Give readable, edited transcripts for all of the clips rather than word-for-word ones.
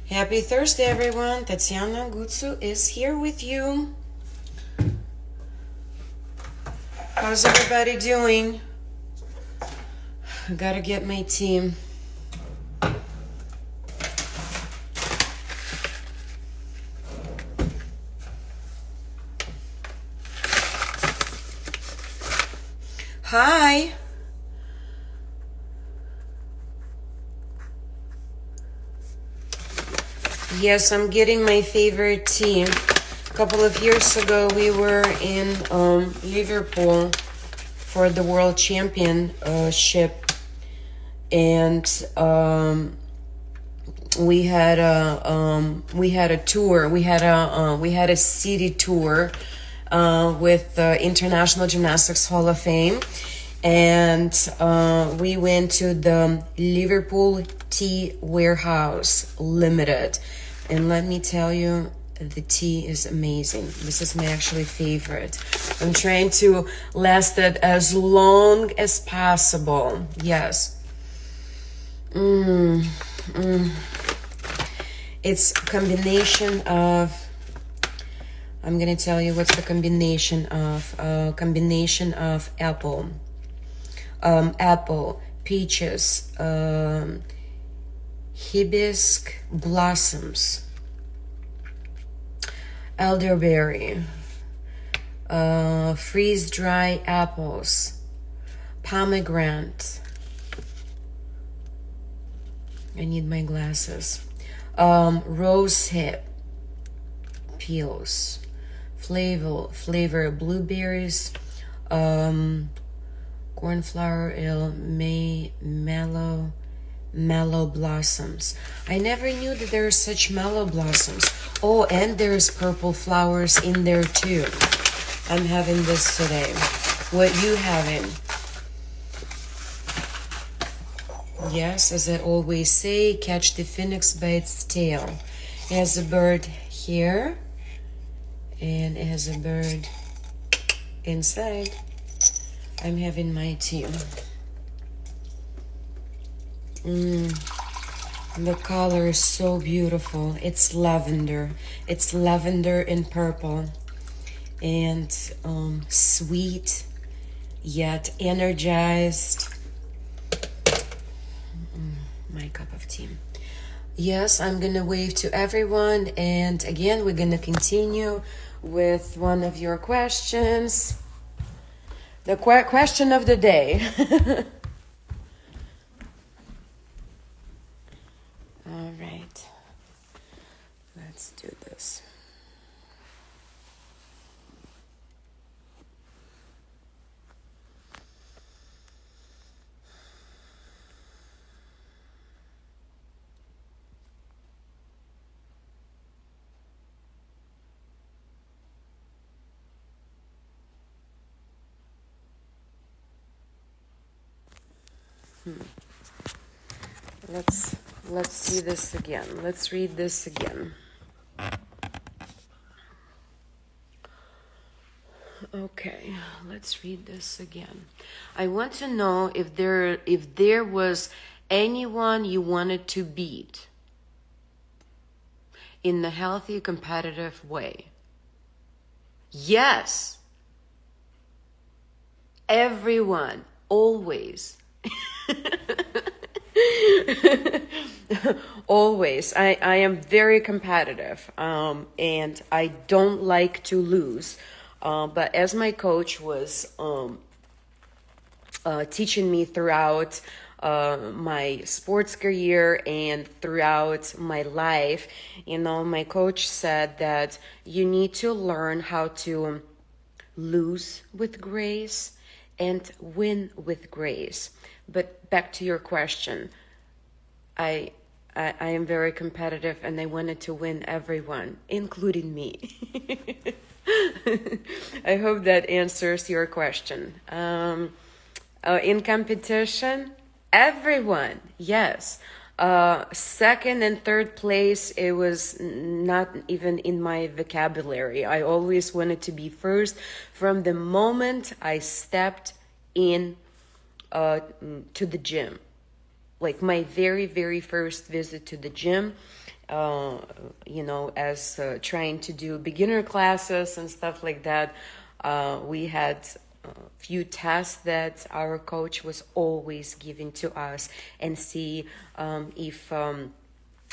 Happy Thursday, everyone. Tatiana Gutsu is here with you. How's everybody doing? I gotta get my team. Hi. Yes, I'm getting my favorite tea. A couple of years ago, we were in Liverpool for the World Championship, and we had a tour. We had a city tour with the International Gymnastics Hall of Fame, and we went to the Liverpool Tea Warehouse Limited. And let me tell you, the tea is amazing. This is my actually favorite. I'm trying to last it as long as possible. Yes. It's a combination of, I'm gonna tell you what's the combination of, apple, peaches, hibiscus blossoms, elderberry, freeze-dry apples, pomegranate. I need my glasses. Rose hip peels, flavor blueberries, cornflower ale, mellow blossoms. I never knew that there are such mellow blossoms. Oh, and there's purple flowers in there too. I'm having this today. What you having? Yes, as I always say, catch the phoenix by its tail. It has a bird here, and it has a bird inside. I'm having my tea. The color is so beautiful. It's lavender. It's lavender and purple, and sweet yet energized. My cup of tea. Yes, I'm gonna wave to everyone, and again, we're gonna continue with one of your questions. The question of the day. All right, let's do this. Let's do this again. Let's read this again. Okay, let's read this again. I want to know if there was anyone you wanted to beat in a healthy, competitive way. Yes. Everyone, always. Always. I am very competitive, and I don't like to lose. But as my coach was teaching me throughout my sports career and throughout my life, my coach said that you need to learn how to lose with grace and win with grace. But back to your question, I am very competitive, and I wanted to win everyone, including me. I hope that answers your question. In competition, everyone, yes. Second and third place, it was not even in my vocabulary. I always wanted to be first from the moment I stepped in to the gym. Like my very, very first visit to the gym, uh, as trying to do beginner classes and stuff like that. We had a few tests that our coach was always giving to us and see if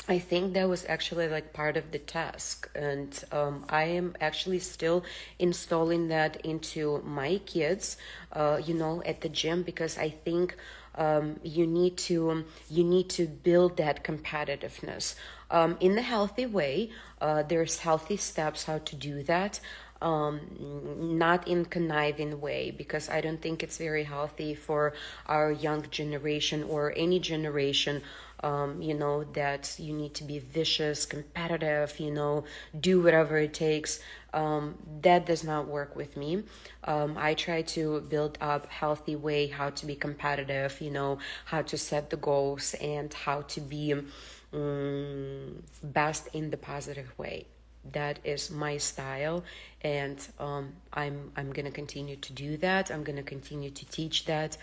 I think that was actually like part of the task, and I am actually still installing that into my kids, at the gym, because I think you need to build that competitiveness in a healthy way. There's healthy steps how to do that. Not in conniving way, because I don't think it's very healthy for our young generation or any generation, that you need to be vicious, competitive, do whatever it takes. That does not work with me. I try to build up healthy way how to be competitive, how to set the goals and how to be best in the positive way. That is my style, and I'm gonna continue to do that. I'm gonna continue to teach that,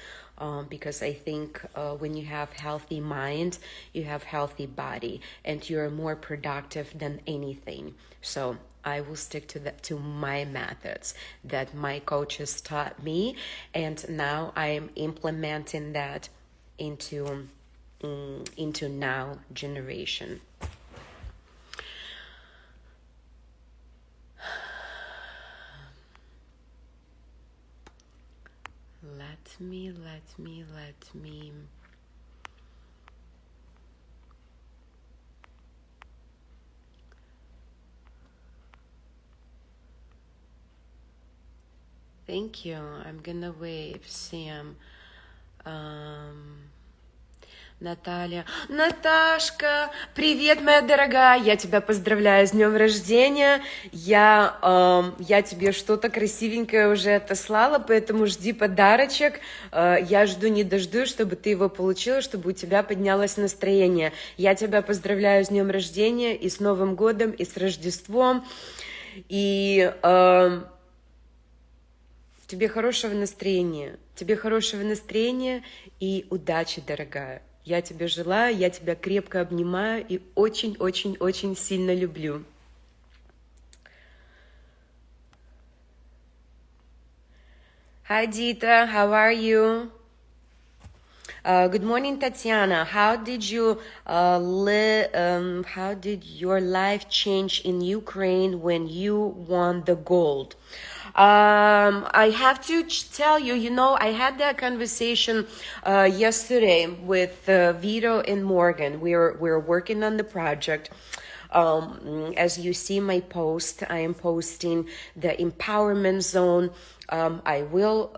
because I think when you have healthy mind, you have healthy body, and you're more productive than anything. So I will stick to my methods that my coaches taught me, and now I am implementing that into now generation. Let me. Thank you. I'm gonna wave, Sam. Наталья. Наташка, привет, моя дорогая. Я тебя поздравляю с днем рождения. Я тебе что-то красивенькое уже отослала, поэтому жди подарочек. Я жду не дождусь, чтобы ты его получила, чтобы у тебя поднялось настроение. Я тебя поздравляю с днем рождения и с Новым годом, и с Рождеством. И тебе хорошего настроения. Тебе хорошего настроения и удачи, дорогая. Я тебе желаю, я тебя крепко обнимаю и очень-очень-очень сильно люблю. Hi, Dita. How are you? Good morning, Tatiana. How did your life change in Ukraine when you won the gold? I have to tell you, I had that conversation yesterday with Vito and Morgan. We're working on the project. As you see my post, I am posting the empowerment zone. I will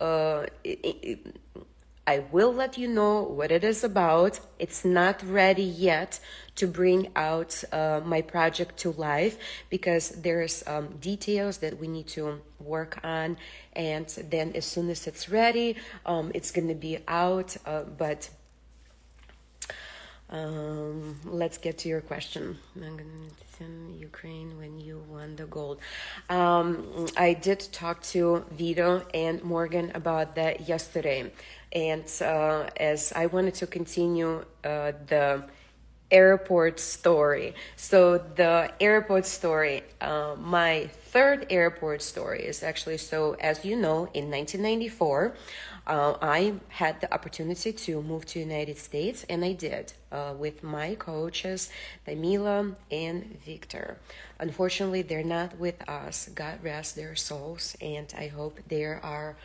let you know what it is about. It's not ready yet to bring out my project to life, because there's details that we need to work on, and then as soon as it's ready, it's going to be out. But let's get to your question. I'm going to send Ukraine when you won the gold. I did talk to Vito and Morgan about that yesterday. And as I wanted to continue the airport story. So the airport story, my third airport story is actually, so as you know, in 1994, I had the opportunity to move to United States, and I did with my coaches, Tamila and Victor. Unfortunately, they're not with us. God rest their souls, and I hope they are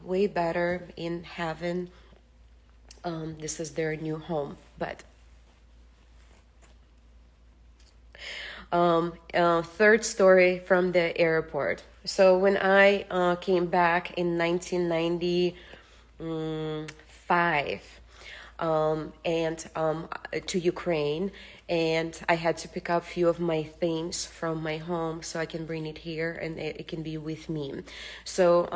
way better in heaven. This is their new home. But third story from the airport. So when I came back in 1995 to Ukraine, and I had to pick up a few of my things from my home so I can bring it here and it can be with me. So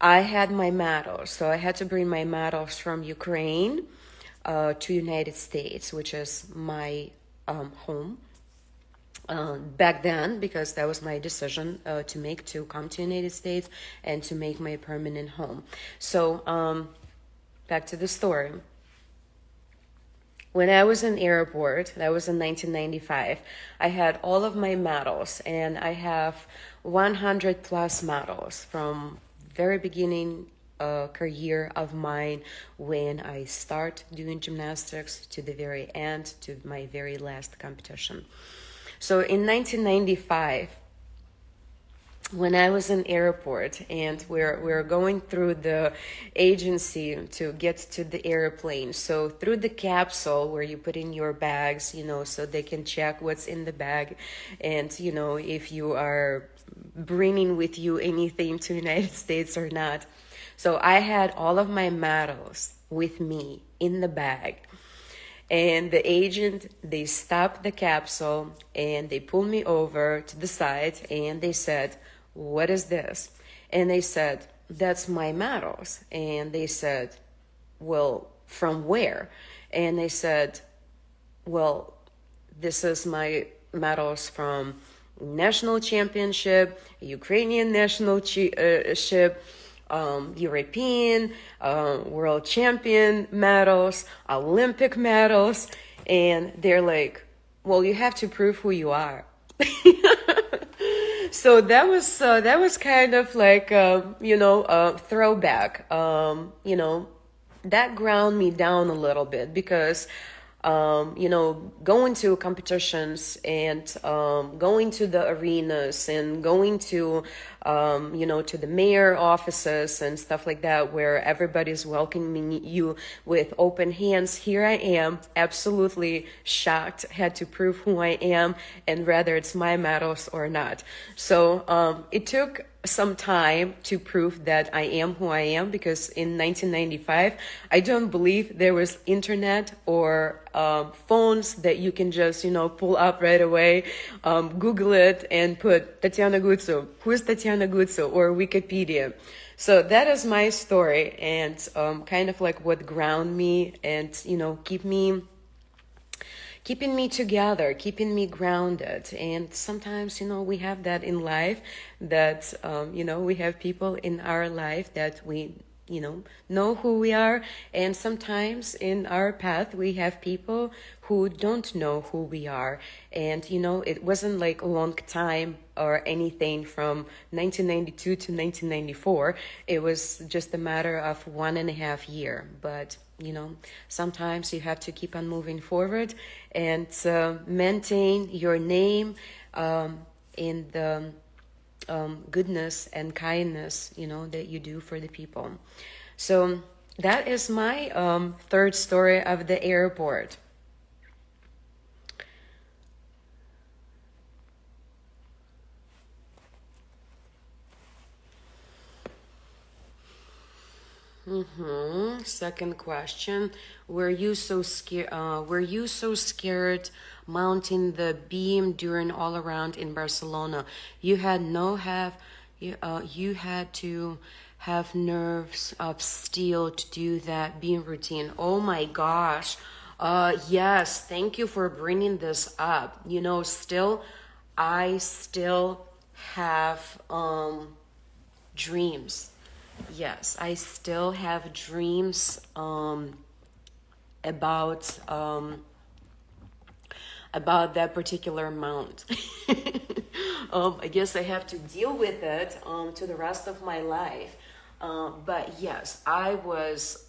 I had my medals, so I had to bring my medals from Ukraine to United States, which is my home. Back then, because that was my decision to make, to come to United States and to make my permanent home. So back to the story. when I was in airport, that was in 1995, I had all of my medals, and I have 100 plus medals from very beginning career of mine when I start doing gymnastics to the very end, to my very last competition. So in 1995, when I was in airport and we're going through the agency to get to the airplane. So through the capsule where you put in your bags, so they can check what's in the bag, and if you are bringing with you anything to the United States or not. So I had all of my medals with me in the bag. And the agent, they stopped the capsule and they pulled me over to the side and they said, "What is this?" And they said, "That's my medals." And they said, "Well, from where?" And they said, "Well, this is my medals from national championship, Ukrainian national championship, European, world champion medals, Olympic medals." And they're like, "Well, you have to prove who you are." So that was kind of like a throwback. That ground me down a little bit because going to competitions and going to the arenas and going to to the mayor offices and stuff like that, where everybody's welcoming you with open hands. Here I am, absolutely shocked, had to prove who I am and whether it's my medals or not. So it took some time to prove that I am who I am, because in 1995, I don't believe there was internet or phones that you can just, pull up right away, Google it and put Tatiana Gutsu, who's Tatiana Gutsu, or Wikipedia. So that is my story, and kind of like what ground me and, keeping me together, keeping me grounded. And sometimes, we have that in life, that, we have people in our life that we, know who we are. And sometimes in our path, we have people who don't know who we are. And, it wasn't like a long time or anything from 1992 to 1994. It was just a matter of 1.5 years. But sometimes you have to keep on moving forward and maintain your name in the goodness and kindness, that you do for the people. So that is my third story of the airport. Second question: Were you so scared? Mounting the beam during all around in Barcelona? You had you had to have nerves of steel to do that beam routine. Oh my gosh! Yes. Thank you for bringing this up. I still have dreams. Yes, I still have dreams about that particular mount. I guess I have to deal with it to the rest of my life. But yes, I was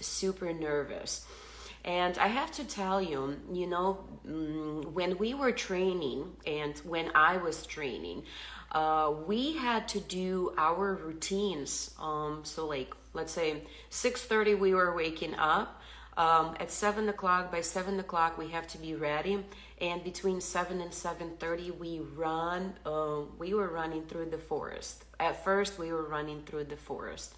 super nervous. And I have to tell you, when we were training and when I was training, we had to do our routines. So like, let's say 6:30 we were waking up. At 7 o'clock, by 7 o'clock we have to be ready. And between 7 and 7:30 we were running through the forest. At first we were running through the forest.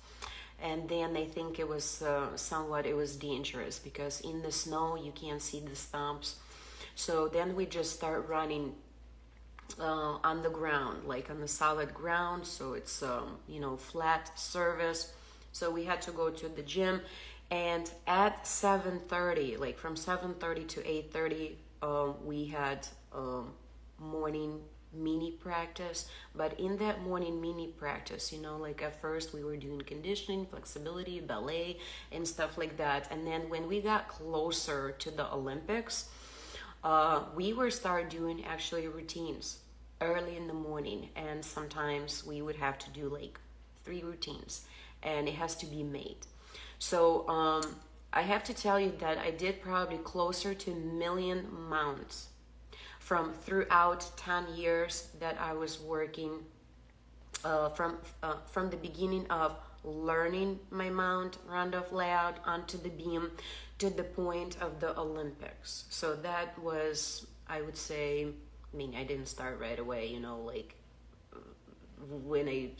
And then I think it was it was dangerous, because in the snow you can't see the stumps. So then we just start running on the ground, like on the solid ground. So it's, flat surface. So we had to go to the gym. And at 7:30, like from 7:30 to 8:30, we had morning mini practice. But in that morning mini practice, like at first we were doing conditioning, flexibility, ballet, and stuff like that. And then when we got closer to the Olympics, we were start doing actually routines early in the morning, and sometimes we would have to do like 3 routines, and it has to be made. So I have to tell you that I did probably closer to 1,000,000 mounts from throughout 10 years that I was working, from the beginning of learning my mount, round-off layout onto the beam to the point of the Olympics. So that was, I would say, I didn't start right away, like when I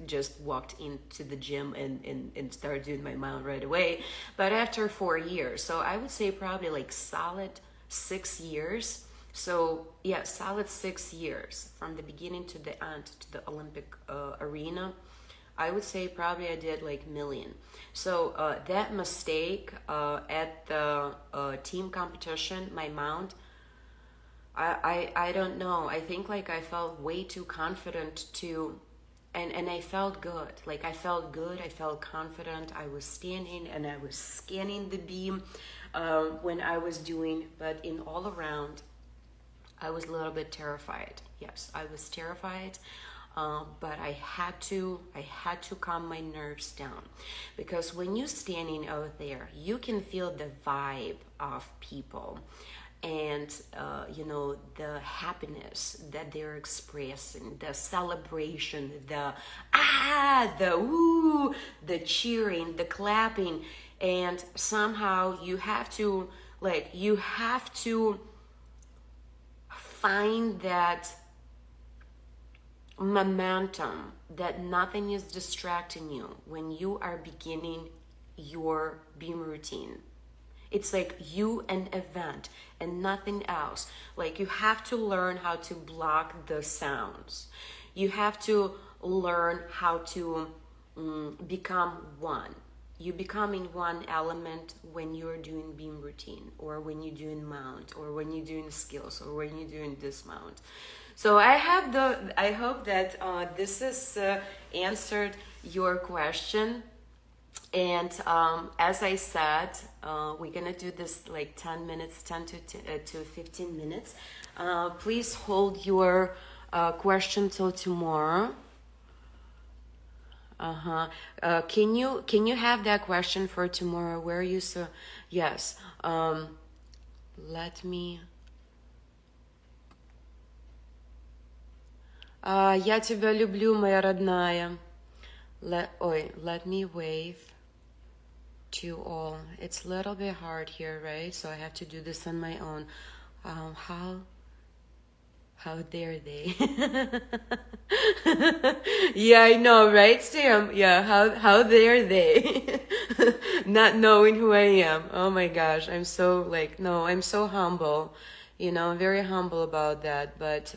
just walked into the gym and started doing my mount right away, but after 4 years. So I would say probably like solid 6 years. So yeah, solid 6 years from the beginning to the end to the Olympic arena. I would say probably I did like 1,000,000. So that mistake at the team competition, my mount, I don't know. I think like I felt way too confident to, and I felt good. Like I felt good, I felt confident. I was standing and I was scanning the beam when I was doing, but in all around, I was a little bit terrified. Yes, I was terrified. But I had to calm my nerves down, because when you're standing out there, you can feel the vibe of people, and the happiness that they're expressing, the celebration, the woo, the cheering, the clapping, and somehow you have to find that momentum, that nothing is distracting you when you are beginning your beam routine. It's like you an event and nothing else. Like you have to learn how to block the sounds. You have to learn how to become one. You becoming one element when you're doing beam routine, or when you're doing mount, or when you're doing skills, or when you're doing dismount. So I hope that this has answered your question. And as I said, we're gonna do this like 10 minutes, 10 to 15 minutes. Please hold your question till tomorrow. Can you have that question for tomorrow? Where you so? Yes. Let me. Я тебя люблю, моя родная. Let me wave to all. It's a little bit hard here, right? So I have to do this on my own. How dare they? Yeah, I know, right, Sam? Yeah, how dare they? Not knowing who I am. Oh my gosh, I'm so I'm so humble. I'm very humble about that. But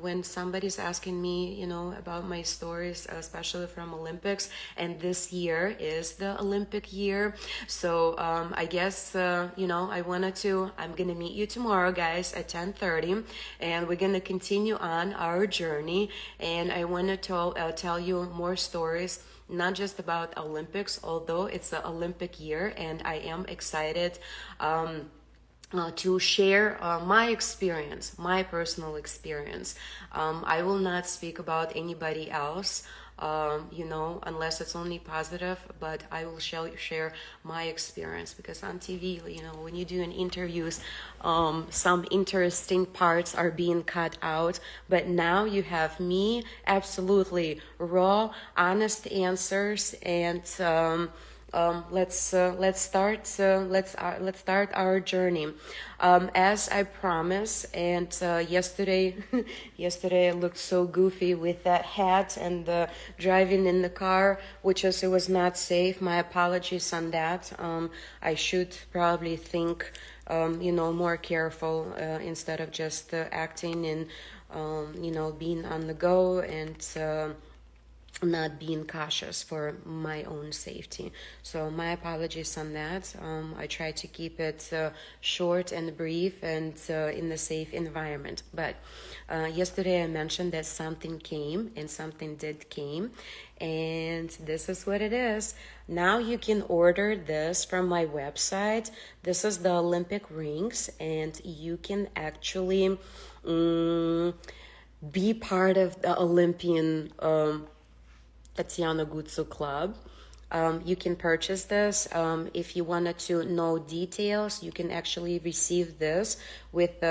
when somebody's asking me, about my stories, especially from Olympics, and this year is the Olympic year. So I guess, I'm gonna meet you tomorrow, guys, at 10:30, and we're gonna continue on our journey. And I want to tell you more stories, not just about Olympics, although it's the Olympic year, and I am excited to share my experience, my personal experience. I will not speak about anybody else, unless it's only positive, but I will share my experience, because on TV, when you do an interviews, some interesting parts are being cut out, but now you have me, absolutely raw, honest answers, and let's start our journey. As I promised, and yesterday I looked so goofy with that hat and driving in the car, it was not safe. My apologies on that. I should probably think more careful instead of just acting and being on the go, and not being cautious for my own safety. So my apologies on that. I try to keep it short and brief and in a safe environment. But yesterday I mentioned that something came, and something did came, and this is what it is. Now you can order this from my website. This is the Olympic rings, and you can actually be part of the Olympian Tatiana Gutsu Club. You can purchase this. If you wanted to know details, you can actually receive this with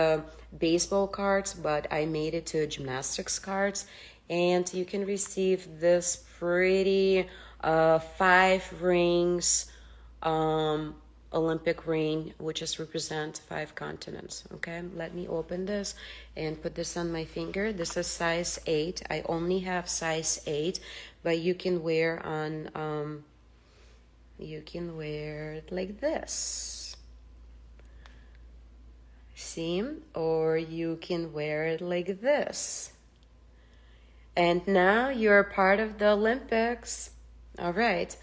baseball cards, but I made it to gymnastics cards. And you can receive this pretty 5 rings Olympic ring, which is represent 5 continents. Okay, let me open this and put this on my finger. This is size 8. I only have size 8, but you can wear on you can wear it like this, see, or you can wear it like this, and now you're part of the Olympics. All right.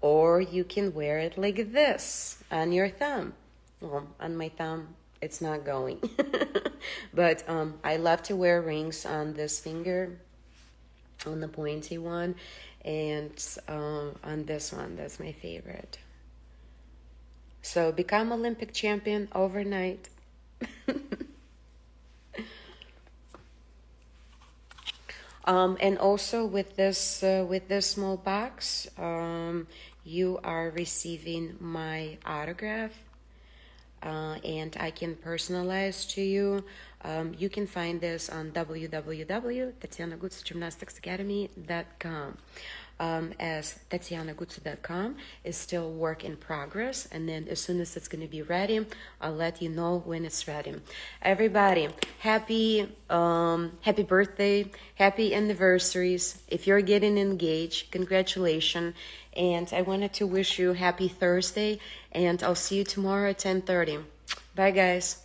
Or you can wear it like this on your thumb. Well, on my thumb, it's not going. But I love to wear rings on this finger, on the pointy one, and on this one. That's my favorite. So become Olympic champion overnight. And also with this small box, you are receiving my autograph, and I can personalize to you. You can find this on www.tatianagutsu-gymnasticsacademy.com. As TatianaGutsu.com is still work in progress, and then as soon as it's going to be ready, I'll let you know when it's ready. Everybody, happy birthday, happy anniversaries. If you're getting engaged, congratulations. And I wanted to wish you happy Thursday, and I'll see you tomorrow at 10:30. Bye, guys.